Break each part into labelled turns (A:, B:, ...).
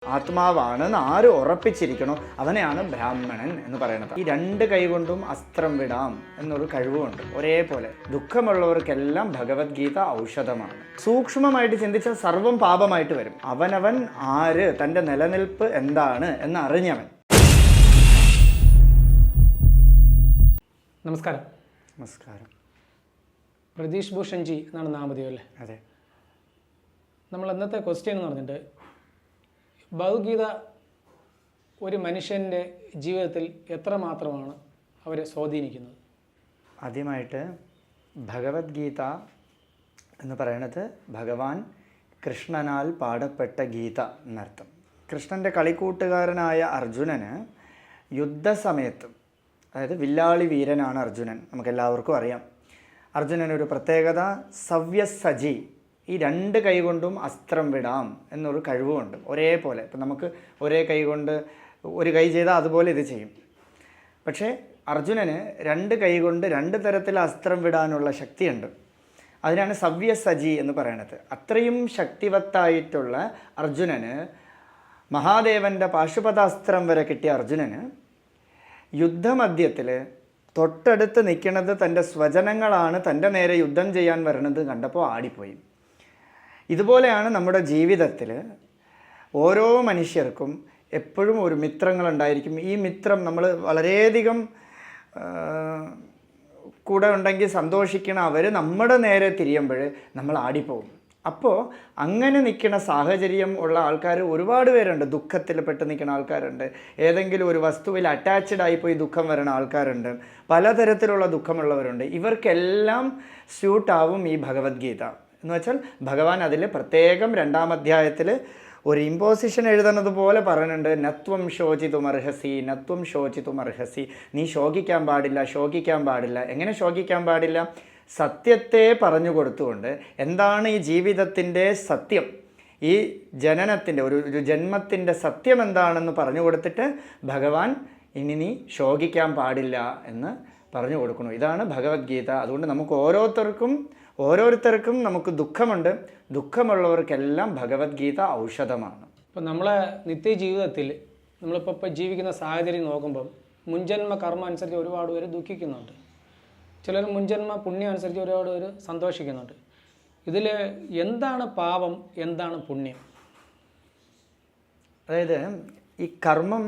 A: ആത്മാവാണെന്ന് ആര് ഉറപ്പിച്ചിരിക്കണോ അവനെയാണ് ബ്രാഹ്മണൻ എന്ന് പറയുന്നത്. ഈ രണ്ട് കൈകൊണ്ടും അസ്ത്രം വിടാം എന്നൊരു കഴിവുമുണ്ട്. ഒരേപോലെ ദുഃഖമുള്ളവർക്കെല്ലാം ഭഗവത്ഗീത ഔഷധമാണ്. സൂക്ഷ്മമായിട്ട് ചിന്തിച്ചാൽ സർവം പാപമായിട്ട് വരും. അവനവൻ ആര്, തൻ്റെ നിലനിൽപ്പ് എന്താണ് എന്ന് അറിഞ്ഞവൻ.
B: നമസ്കാരം.
A: നമസ്കാരം.
B: പ്രതീഷ് ഭൂഷൺജി എന്നാണ് നാമധേയം അല്ലേ?
A: അതെ.
B: നമ്മൾ ഇന്നത്തെ ക്വസ്റ്റ്യൻ എന്ന് പറഞ്ഞിട്ട് ഭഗവത്ഗീത ഒരു മനുഷ്യൻ്റെ ജീവിതത്തിൽ എത്രമാത്രമാണ് അവരെ സ്വാധീനിക്കുന്നത്?
A: ആദ്യമായിട്ട് ഭഗവത്ഗീത എന്ന് പറയുന്നത് ഭഗവാൻ കൃഷ്ണനാൽ പാടപ്പെട്ട ഗീത എന്നർത്ഥം. കൃഷ്ണൻ്റെ കളിക്കൂട്ടുകാരനായ അർജുനന് യുദ്ധസമയത്ത്, അതായത് വില്ലാളി വീരനാണ് അർജുനൻ, നമുക്കെല്ലാവർക്കും അറിയാം. അർജുനനൊരു പ്രത്യേകത സവ്യസജി, ഈ രണ്ട് കൈകൊണ്ടും അസ്ത്രം വിടാം എന്നൊരു കഴിവുമുണ്ട്. ഒരേപോലെ ഇപ്പം നമുക്ക് ഒരേ കൈ കൊണ്ട് ഒരു കൈ ചെയ്താൽ അതുപോലെ ഇത് ചെയ്യും. പക്ഷേ അർജുനന് രണ്ട് കൈ കൊണ്ട് രണ്ട് തരത്തിൽ അസ്ത്രം വിടാനുള്ള ശക്തിയുണ്ട്. അതിനാണ് സവ്യസജി എന്ന് പറയുന്നത്. അത്രയും ശക്തിവത്തായിട്ടുള്ള അർജുനന്, മഹാദേവൻ്റെ പാശുപതാസ്ത്രം വരെ കിട്ടിയ അർജുനന് യുദ്ധമധ്യത്തിൽ തൊട്ടടുത്ത് നിൽക്കുന്നത് തൻ്റെ സ്വജനങ്ങളാണ്, തൻ്റെ നേരെ യുദ്ധം ചെയ്യാൻ വരണത് കണ്ടപ്പോൾ ആടിപ്പോയി. ഇതുപോലെയാണ് നമ്മുടെ ജീവിതത്തിൽ ഓരോ മനുഷ്യർക്കും എപ്പോഴും ഒരു മിത്രങ്ങളുണ്ടായിരിക്കും. ഈ മിത്രം നമ്മൾ വളരെയധികം കൂടെ ഉണ്ടെങ്കിൽ സന്തോഷിക്കണം, അവർ നമ്മുടെ നേരെ തിരിയുമ്പോൾ നമ്മൾ ആടിപ്പോകും. അപ്പോൾ അങ്ങനെ നിൽക്കുന്ന സാഹചര്യം ഉള്ള ആൾക്കാർ ഒരുപാട് പേരുണ്ട്. ദുഃഖത്തിൽ പെട്ട് നിൽക്കുന്ന ആൾക്കാരുണ്ട്, ഏതെങ്കിലും ഒരു വസ്തുവിൽ അറ്റാച്ച്ഡ് ആയിപ്പോയി ദുഃഖം വരുന്ന ആൾക്കാരുണ്ട്, പലതരത്തിലുള്ള ദുഃഖമുള്ളവരുണ്ട്. ഇവർക്കെല്ലാം സ്യൂട്ടാവും ഈ ഭഗവത്ഗീത. എന്ന് വെച്ചാൽ ഭഗവാൻ അതിൽ പ്രത്യേകം 2-ാം അധ്യായത്തിൽ ഒരു ഇമ്പോസിഷൻ എഴുതുന്നത് പോലെ പറയുന്നുണ്ട്. നത്വം ശോചിതുമർഹസി, നത്വം ശോചിതുമർഹസി. നീ ശോകിക്കാൻ പാടില്ല, ശോകിക്കാൻ പാടില്ല. എങ്ങനെ ശോകിക്കാൻ പാടില്ല? സത്യത്തെ പറഞ്ഞു കൊടുത്തുകൊണ്ട്, എന്താണ് ഈ ജീവിതത്തിൻ്റെ സത്യം, ഈ ജനനത്തിൻ്റെ ഒരു ജന്മത്തിൻ്റെ സത്യം എന്താണെന്ന് പറഞ്ഞു കൊടുത്തിട്ട് ഭഗവാൻ ഇനി നീ ശോകിക്കാൻ പാടില്ല എന്ന് പറഞ്ഞു കൊടുക്കണം. ഇതാണ് ഭഗവത്ഗീത. അതുകൊണ്ട് നമുക്ക് ഓരോരുത്തർക്കും നമുക്ക് ദുഃഖമുണ്ട്. ദുഃഖമുള്ളവർക്കെല്ലാം ഭഗവത്ഗീത ഔഷധമാണ്.
B: ഇപ്പം നമ്മളെ നിത്യജീവിതത്തിൽ നമ്മളിപ്പോൾ ജീവിക്കുന്ന സാഹചര്യം നോക്കുമ്പം മുൻജന്മ കർമ്മം അനുസരിച്ച് ഒരുപാട് പേര് ദുഃഖിക്കുന്നുണ്ട്. ചിലർ മുൻജന്മ പുണ്യം അനുസരിച്ച് ഒരുപാട് പേര് സന്തോഷിക്കുന്നുണ്ട്. ഇതിൽ എന്താണ് പാപം, എന്താണ് പുണ്യം?
A: അതായത് ഈ കർമ്മം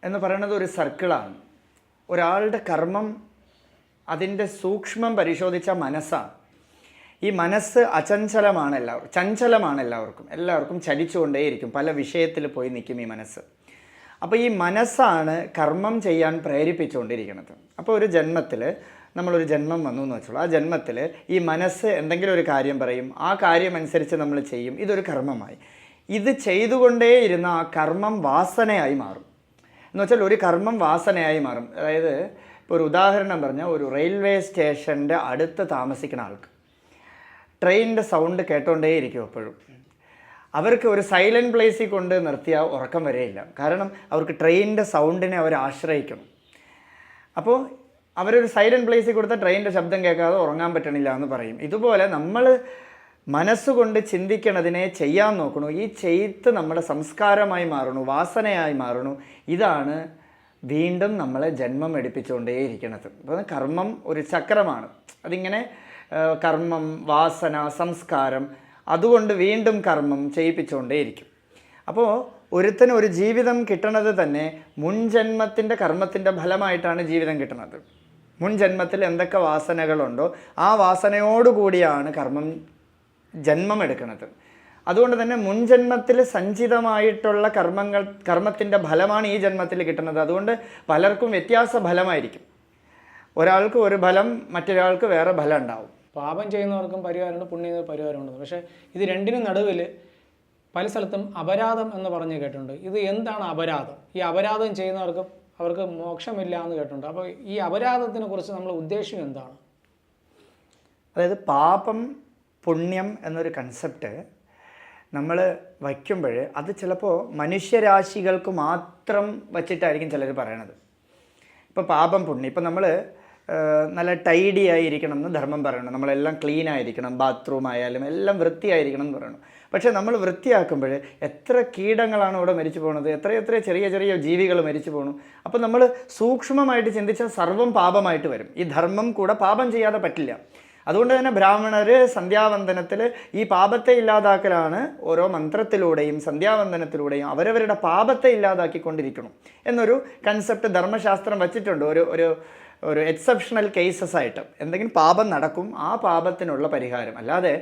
A: എന്ന് പറയുന്നത് ഒരു സർക്കിളാണ്. ഒരാളുടെ കർമ്മം അതിൻ്റെ സൂക്ഷ്മം പരിശോധിച്ച മനസ്സാണ്. ഈ മനസ്സ് അചഞ്ചലമാണ്, ചഞ്ചലമാണ്. എല്ലാവർക്കും ചലിച്ചുകൊണ്ടേയിരിക്കും, പല വിഷയത്തിൽ പോയി നിൽക്കും ഈ മനസ്സ്. അപ്പോൾ ഈ മനസ്സാണ് കർമ്മം ചെയ്യാൻ പ്രേരിപ്പിച്ചുകൊണ്ടിരിക്കുന്നത്. അപ്പോൾ ഒരു ജന്മത്തിൽ നമ്മളൊരു ജന്മം വന്നു എന്ന് വെച്ചോളൂ. ആ ജന്മത്തിൽ ഈ മനസ്സ് എന്തെങ്കിലും ഒരു കാര്യം പറയും, ആ കാര്യം അനുസരിച്ച് നമ്മൾ ചെയ്യും. ഇതൊരു കർമ്മമായി. ഇത് ചെയ്തുകൊണ്ടേയിരുന്ന ആ കർമ്മം വാസനയായി മാറും. എന്ന് വെച്ചാൽ ഒരു കർമ്മം വാസനയായി മാറും. അതായത് ഇപ്പോൾ ഒരു ഉദാഹരണം പറഞ്ഞാൽ, ഒരു റെയിൽവേ സ്റ്റേഷൻ്റെ അടുത്ത് താമസിക്കുന്ന ആൾക്ക് ട്രെയിനിൻ്റെ സൗണ്ട് കേട്ടോണ്ടേയിരിക്കും എപ്പോഴും. അവർക്ക് ഒരു സൈലൻറ്റ് പ്ലേസിൽ കൊണ്ട് നിർത്തിയാൽ ഉറക്കം വരെയില്ല. കാരണം അവർക്ക് ട്രെയിനിൻ്റെ സൗണ്ടിനെ അവർ ആശ്രയിക്കണം. അപ്പോൾ അവരൊരു സൈലൻറ്റ് പ്ലേസിൽ കൊടുത്താൽ ട്രെയിനിൻ്റെ ശബ്ദം കേൾക്കാതെ ഉറങ്ങാൻ പറ്റണില്ല എന്ന് പറയും. ഇതുപോലെ നമ്മൾ മനസ്സുകൊണ്ട് ചിന്തിക്കണതിനെ ചെയ്യാൻ നോക്കണു. ഈ ചെയ്ത്ത് നമ്മുടെ സംസ്കാരമായി മാറണു, വാസനയായി മാറണു. ഇതാണ് വീണ്ടും നമ്മളെ ജന്മം എടുപ്പിച്ചുകൊണ്ടേയിരിക്കുന്നത്. അപ്പോൾ കർമ്മം ഒരു ചക്രമാണ്. അതിങ്ങനെ കർമ്മം, വാസന, സംസ്കാരം, അതുകൊണ്ട് വീണ്ടും കർമ്മം ചെയ്യിപ്പിച്ചുകൊണ്ടേയിരിക്കും. അപ്പോൾ ഒരുത്തന് ഒരു ജീവിതം കിട്ടണത് തന്നെ മുൻജന്മത്തിൻ്റെ കർമ്മത്തിൻ്റെ ഫലമായിട്ടാണ് ജീവിതം കിട്ടുന്നത്. മുൻജന്മത്തിൽ എന്തൊക്കെ വാസനകളുണ്ടോ ആ വാസനയോടുകൂടിയാണ് ജന്മം എടുക്കുന്നത്. അതുകൊണ്ട് തന്നെ മുൻജന്മത്തിൽ സഞ്ചിതമായിട്ടുള്ള കർമ്മത്തിൻ്റെ ഫലമാണ് ഈ ജന്മത്തിൽ കിട്ടുന്നത്. അതുകൊണ്ട് പലർക്കും വ്യത്യാസ ഫലമായിരിക്കും. ഒരാൾക്ക് ഒരു ഫലം, മറ്റൊരാൾക്ക് വേറെ ഫലം ഉണ്ടാവും.
B: പാപം ചെയ്യുന്നവർക്കും പരിഹാരമുണ്ട്, പുണ്യം പരിഹാരമുണ്ട്. പക്ഷേ ഇത് രണ്ടിനും നടുവിൽ പല സ്ഥലത്തും അപരാധം എന്ന് പറഞ്ഞ് കേട്ടിട്ടുണ്ട്. ഇത് എന്താണ് അപരാധം? ഈ അപരാധം ചെയ്യുന്നവർക്ക് അവർക്ക് മോക്ഷമില്ല എന്ന് കേട്ടിട്ടുണ്ട്. അപ്പോൾ ഈ അപരാധത്തിനെ കുറിച്ച് നമ്മൾ ഉദ്ദേശം എന്താണ്?
A: അതായത് പാപം, പുണ്യം എന്നൊരു കൺസെപ്റ്റ് നമ്മൾ വയ്ക്കുമ്പോൾ അത് ചിലപ്പോൾ മനുഷ്യരാശികൾക്ക് മാത്രം വച്ചിട്ടായിരിക്കും ചിലർ പറയണത്. ഇപ്പോൾ പാപം, പുണ്യം, ഇപ്പം നമ്മൾ നല്ല ടൈഡി ആയിരിക്കണം എന്ന് ധർമ്മം പറയണം. നമ്മളെല്ലാം ക്ലീൻ ആയിരിക്കണം, ബാത്റൂം ആയാലും എല്ലാം വൃത്തിയായിരിക്കണം എന്ന് പറയണം. പക്ഷേ നമ്മൾ വൃത്തിയാക്കുമ്പോൾ എത്ര കീടങ്ങളാണ് ഇവിടെ മരിച്ചു പോകുന്നത്, എത്ര ചെറിയ ചെറിയ ജീവികൾ മരിച്ചു പോകണു. അപ്പോൾ നമ്മൾ സൂക്ഷ്മമായിട്ട് ചിന്തിച്ചാൽ സർവ്വം പാപമായിട്ട് വരും. ഈ ധർമ്മം കൂടെ പാപം ചെയ്യാതെ പറ്റില്ല. അതുകൊണ്ട് തന്നെ ബ്രാഹ്മണർ സന്ധ്യാവന്ദനത്തിൽ ഈ പാപത്തെ ഇല്ലാതാക്കലാണ് ഓരോ മന്ത്രത്തിലൂടെയും സന്ധ്യാവന്ദനത്തിലൂടെയും അവരവരുടെ പാപത്തെ ഇല്ലാതാക്കിക്കൊണ്ടിരിക്കണം എന്നൊരു കൺസെപ്റ്റ് ധർമ്മശാസ്ത്രം വച്ചിട്ടുണ്ട്. ഒരു എക്സെപ്ഷണൽ കേസസ് ആയിട്ട് എന്തെങ്കിലും പാപം നടക്കും, ആ പാപത്തിനുള്ള പരിഹാരം. അല്ലാതെ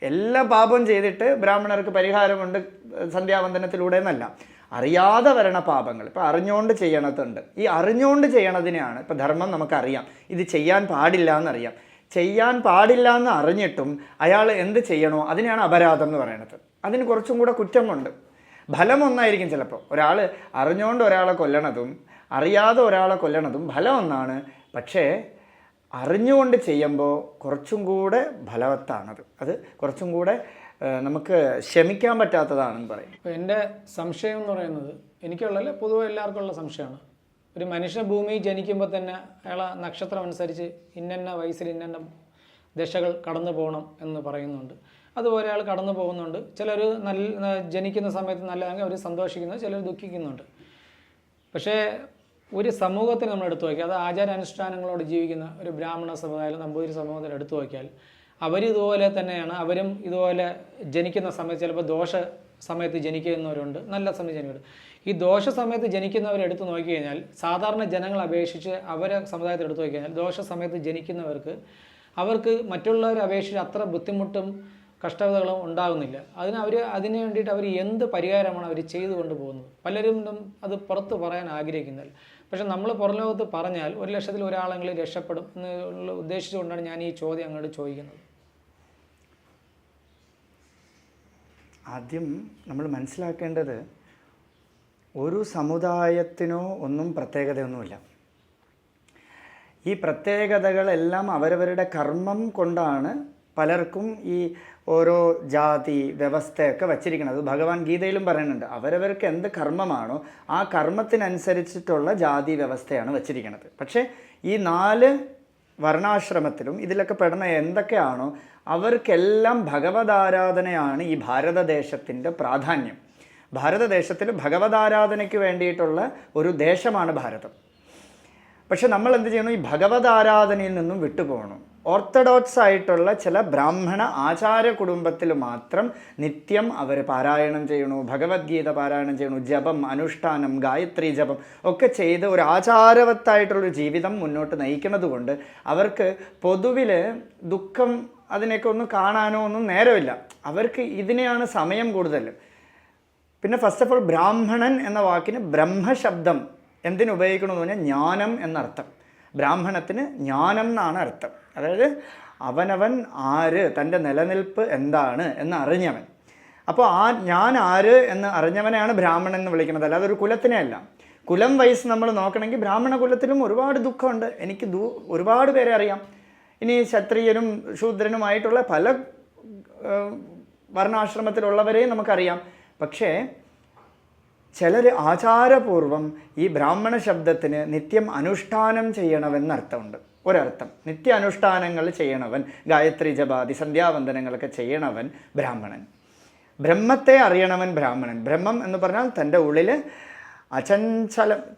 A: എല്ലാ പാപവും ചെയ്തിട്ട് ബ്രാഹ്മണർക്ക് പരിഹാരമുണ്ട് സന്ധ്യാവന്ദനത്തിലൂടെ എന്നല്ല. അറിയാതെ വരണ പാപങ്ങൾ ഇപ്പോൾ അറിഞ്ഞുകൊണ്ട് ചെയ്യണതുണ്ട്. ഈ അറിഞ്ഞുകൊണ്ട് ചെയ്യണതിനെയാണ് ഇപ്പോൾ ധർമ്മം നമുക്കറിയാം, ഇത് ചെയ്യാൻ പാടില്ല എന്നറിയാം. ചെയ്യാൻ പാടില്ല എന്ന് അറിഞ്ഞിട്ടും അയാൾ എന്ത് ചെയ്യണോ അതിനെയാണ് അപരാധം എന്ന് പറയുന്നത്. അതിന് കുറച്ചും കൂടെ കുറ്റമുണ്ട്. ഫലം ഒന്നായിരിക്കും. ചിലപ്പോൾ ഒരാൾ അറിഞ്ഞുകൊണ്ട് ഒരാളെ കൊല്ലണതും അറിയാതെ ഒരാളെ കൊല്ലണതും ഫലം ഒന്നാണ്. പക്ഷേ അറിഞ്ഞുകൊണ്ട് ചെയ്യുമ്പോൾ കുറച്ചും കൂടെ ഫലവത്താണത്. അത് കുറച്ചും കൂടെ നമുക്ക് ക്ഷമിക്കാൻ പറ്റാത്തതാണെന്ന് പറയും.
B: ഇപ്പോൾ എൻ്റെ സംശയം എന്ന് പറയുന്നത്, എനിക്കുള്ളല്ല പൊതുവെ എല്ലാവർക്കും ഉള്ള സംശയമാണ്. ഒരു മനുഷ്യ ഭൂമിയിൽ ജനിക്കുമ്പോൾ തന്നെ അയാളെ നക്ഷത്രം അനുസരിച്ച് ഇന്ന വയസ്സിൽ ഇന്ന ദശകൾ കടന്നു പോകണം എന്ന് പറയുന്നുണ്ട്. അതുപോലെ അയാൾ കടന്നു പോകുന്നുണ്ട്. ചിലർ ജനിക്കുന്ന സമയത്ത് നല്ലതാണെങ്കിൽ അവർ സന്തോഷിക്കുന്നു, ചിലർ ദുഃഖിക്കുന്നുണ്ട്. പക്ഷേ ഒരു സമൂഹത്തിൽ നമ്മൾ എടുത്തു നോക്കിയാൽ, അത് ആചാരാനുഷ്ഠാനങ്ങളോട് ജീവിക്കുന്ന ഒരു ബ്രാഹ്മണ സമുദായം നമ്പൂതിരി സമൂഹത്തിൽ എടുത്തു നോക്കിയാൽ അവരിതുപോലെ തന്നെയാണ്. അവരും ഇതുപോലെ ജനിക്കുന്ന സമയത്ത് ചിലപ്പോൾ ദോഷ സമയത്ത് ജനിക്കുന്നവരുണ്ട്, നല്ല സമയത്ത് ജനിക്കുന്നുണ്ട്. ഈ ദോഷ സമയത്ത് ജനിക്കുന്നവരെ എടുത്തു നോക്കിക്കഴിഞ്ഞാൽ സാധാരണ ജനങ്ങളെ അപേക്ഷിച്ച് അവരെ സമുദായത്തിൽ എടുത്തു നോക്കിക്കഴിഞ്ഞാൽ ദോഷ സമയത്ത് ജനിക്കുന്നവർക്ക് അവർക്ക് മറ്റുള്ളവരെ അപേക്ഷിച്ച് അത്ര ബുദ്ധിമുട്ടും കഷ്ടതകളും ഉണ്ടാകുന്നില്ല. അതിന് വേണ്ടിയിട്ട് അവർ എന്ത് പരിഹാരമാണ് അവർ ചെയ്തു കൊണ്ടുപോകുന്നത്. പലരും അത് പുറത്ത് പറയാൻ ആഗ്രഹിക്കുന്നില്ല. പക്ഷെ നമ്മൾ പുറം ലോകത്ത് പറഞ്ഞാൽ 1,00,000-ൽ ഒരാളെങ്കിലും രക്ഷപ്പെടും എന്നുള്ള ഉദ്ദേശിച്ചുകൊണ്ടാണ് ഞാൻ ഈ ചോദ്യം അങ്ങോട്ട് ചോദിക്കുന്നത്.
A: ആദ്യം നമ്മൾ മനസ്സിലാക്കേണ്ടത്, ഒരു സമുദായത്തിനോ ഒന്നും പ്രത്യേകതയൊന്നുമില്ല. ഈ പ്രത്യേകതകളെല്ലാം അവരവരുടെ കർമ്മം കൊണ്ടാണ് പലർക്കും ഈ ഓരോ ജാതി വ്യവസ്ഥയൊക്കെ വച്ചിരിക്കുന്നത്. ഭഗവാൻ ഗീതയിലും പറയുന്നുണ്ട്, അവരവർക്ക് എന്ത് കർമ്മമാണോ ആ കർമ്മത്തിനനുസരിച്ചിട്ടുള്ള ജാതി വ്യവസ്ഥയാണ് വച്ചിരിക്കുന്നത്. പക്ഷേ ഈ 4 വർണ്ണാശ്രമത്തിലും ഇതിലൊക്കെ പെടുന്ന എന്തൊക്കെയാണോ അവർക്കെല്ലാം ഭഗവതാരാധനയാണ് ഈ ഭാരതദേശത്തിൻ്റെ പ്രാധാന്യം. ഭാരതദേശത്തിൽ ഭഗവതാരാധനയ്ക്ക് വേണ്ടിയിട്ടുള്ള ഒരു ദേശമാണ് ഭാരതം. പക്ഷെ നമ്മൾ എന്ത് ചെയ്യണം, ഈ ഭഗവതാരാധനയിൽ നിന്നും വിട്ടുപോകണം. ഓർത്തഡോക്സ് ആയിട്ടുള്ള ചില ബ്രാഹ്മണ ആചാര കുടുംബത്തിൽ മാത്രം നിത്യം അവർ പാരായണം ചെയ്യണു, ഭഗവത്ഗീത പാരായണം ചെയ്യണു, ജപം, അനുഷ്ഠാനം, ഗായത്രി ജപം ഒക്കെ ചെയ്ത് ഒരു ആചാരവത്തായിട്ടുള്ളൊരു ജീവിതം മുന്നോട്ട് നയിക്കുന്നത് കൊണ്ട് അവർക്ക് പൊതുവിൽ ദുഃഖം അതിനെയൊക്കെ ഒന്നും കാണാനോ ഒന്നും നേരമില്ല. അവർക്ക് ഇതിനെയാണ് സമയം കൂടുതൽ. പിന്നെ ഫസ്റ്റ് ഓഫ് ഓൾ ബ്രാഹ്മണൻ എന്ന വാക്കിന് ബ്രഹ്മശബ്ദം എന്തിനുപയോഗിക്കണമെന്ന് പറഞ്ഞാൽ ജ്ഞാനം എന്നർത്ഥം. ബ്രാഹ്മണത്തിന് ജ്ഞാനം എന്നാണ് അർത്ഥം. അതായത് അവനവൻ ആര്, തൻ്റെ നിലനിൽപ്പ് എന്താണ് എന്ന് അറിഞ്ഞവൻ. അപ്പോൾ ആ ഞാൻ ആര് എന്ന് അറിഞ്ഞവനെയാണ് ബ്രാഹ്മണൻ എന്ന് വിളിക്കുന്നത്, അല്ലാതെ ഒരു കുലത്തിനെ അല്ല. കുലം വൈസ് നമ്മൾ നോക്കണമെങ്കിൽ ബ്രാഹ്മണ കുലത്തിലും ഒരുപാട് ദുഃഖമുണ്ട്. എനിക്ക് ഒരുപാട് പേരെ അറിയാം. ഇനി ക്ഷത്രിയനും ശൂദ്രനുമായിട്ടുള്ള പല വർണ്ണാശ്രമത്തിലുള്ളവരെയും നമുക്കറിയാം. പക്ഷേ ചിലർ ആചാരപൂർവം ഈ ബ്രാഹ്മണ ശബ്ദത്തിന് നിത്യം അനുഷ്ഠാനം ചെയ്യണമെന്നർത്ഥമുണ്ട്. ഒരർത്ഥം നിത്യ അനുഷ്ഠാനങ്ങൾ ചെയ്യണവൻ, ഗായത്രി ജപാതി സന്ധ്യാവന്ദനങ്ങളൊക്കെ ചെയ്യണവൻ ബ്രാഹ്മണൻ. ബ്രഹ്മത്തെ അറിയണവൻ ബ്രാഹ്മണൻ. ബ്രഹ്മം എന്ന് പറഞ്ഞാൽ തൻ്റെ ഉള്ളിൽ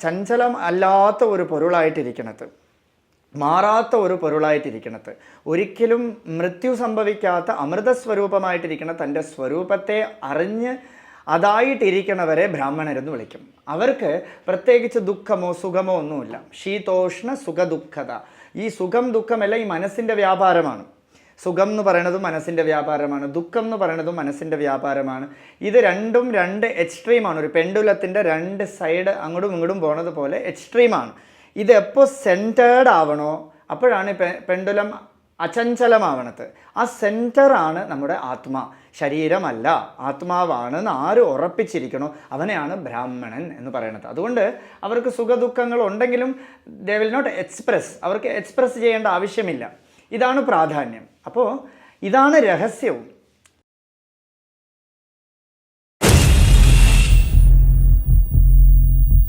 A: ചഞ്ചലം അല്ലാത്ത ഒരു പൊരുളായിട്ടിരിക്കണത്, മാറാത്ത ഒരു പൊരുളായിട്ടിരിക്കണത്, ഒരിക്കലും മൃത്യു സംഭവിക്കാത്ത അമൃതസ്വരൂപമായിട്ടിരിക്കണ തൻ്റെ സ്വരൂപത്തെ അറിഞ്ഞ് അതായിട്ടിരിക്കണവരെ ബ്രാഹ്മണരെന്ന് വിളിക്കും. അവർക്ക് പ്രത്യേകിച്ച് ദുഃഖമോ സുഖമോ ഒന്നുമില്ല. ശീതോഷ്ണ സുഖദുഃഖത. ഈ സുഖം ദുഃഖമെല്ലാം ഈ മനസ്സിൻ്റെ വ്യാപാരമാണ്. സുഖം എന്ന് പറയുന്നതും മനസ്സിൻ്റെ വ്യാപാരമാണ്, ദുഃഖം എന്ന് പറയുന്നതും മനസ്സിൻ്റെ വ്യാപാരമാണ്. ഇത് രണ്ടും 2 എക്സ്ട്രീമാണ്. ഒരു പെൻഡുലത്തിൻ്റെ 2 സൈഡ് അങ്ങോട്ടും ഇങ്ങോട്ടും പോണത് പോലെ എക്സ്ട്രീമാണ്. ഇത് എപ്പോൾ സെൻറ്റേർഡ് ആവണോ അപ്പോഴാണ് പെൻഡുലം അചഞ്ചലമാവണത്. ആ സെൻറ്ററാണ് നമ്മുടെ ആത്മാ. ശരീരമല്ല, ആത്മാവാണെന്ന് ആര് ഉറപ്പിച്ചിരിക്കണോ അവനെയാണ് ബ്രാഹ്മണൻ എന്ന് പറയുന്നത്. അതുകൊണ്ട് അവർക്ക് സുഖദുഃഖങ്ങൾ ഉണ്ടെങ്കിലും ദേ വിൽ നോട്ട് എക്സ്പ്രസ്. അവർക്ക് എക്സ്പ്രസ് ചെയ്യേണ്ട ആവശ്യമില്ല. ഇതാണ് പ്രാധാന്യം. അപ്പോൾ ഇതാണ് രഹസ്യവും.